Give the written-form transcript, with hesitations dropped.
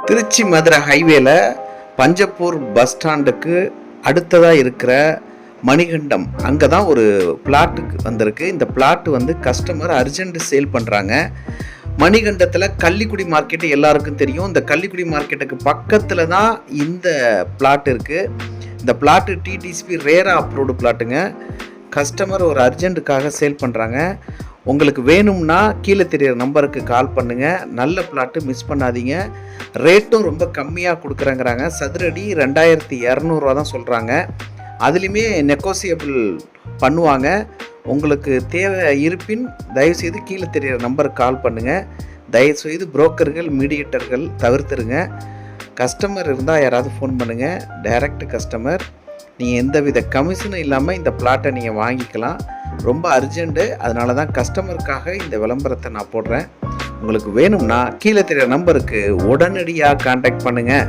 திருச்சி மதுரை ஹைவேல பஞ்சப்பூர் பஸ் ஸ்டாண்டுக்கு அடுத்ததாக இருக்கிற மணிகண்டம் அங்கே தான் ஒரு பிளாட்டுக்கு வந்திருக்கு. இந்த பிளாட்டு வந்து கஸ்டமர் அர்ஜென்ட் சேல் பண்ணுறாங்க. மணிகண்டத்தில் கள்ளிக்குடி மார்க்கெட்டு எல்லாருக்கும் தெரியும். இந்த கள்ளிக்குடி மார்க்கெட்டுக்கு பக்கத்தில் தான் இந்த பிளாட் இருக்குது. இந்த பிளாட்டு டிடிசிபி ரேரா அப்ரூவ்டு பிளாட்டுங்க. கஸ்டமர் ஒரு அர்ஜென்ட்டுக்காக சேல் பண்ணுறாங்க. உங்களுக்கு வேணும்னா கீழே தெரியிற நம்பருக்கு கால் பண்ணுங்கள். நல்ல பிளாட்டு மிஸ் பண்ணாதீங்க. ரேட்டும் ரொம்ப கம்மியாக கொடுக்குறேங்கிறாங்க. சதுரடி 2200 தான் சொல்கிறாங்க. அதுலேயுமே நெகோசியபிள் பண்ணுவாங்க. உங்களுக்கு தேவை இருப்பின் தயவுசெய்து கீழே தெரியிற நம்பருக்கு கால் பண்ணுங்கள். தயவுசெய்து புரோக்கர்கள் மீடியேட்டர்கள் தவிர்த்துருங்க. கஸ்டமர் இருந்தால் யாராவது ஃபோன் பண்ணுங்கள். Direct customer. நீங்கள் எந்தவித கமிஷனும் இல்லாமல் இந்த பிளாட்டை நீங்கள் வாங்கிக்கலாம். ரொம்ப அர்ஜென்ட்டு. அதனால தான் கஸ்டமருக்காக இந்த விளம்பரத்தை நான் போடுறேன். உங்களுக்கு வேணும்னா கீழே தெரியிற நம்பருக்கு உடனடியாக கான்டாக்ட் பண்ணுங்கள்.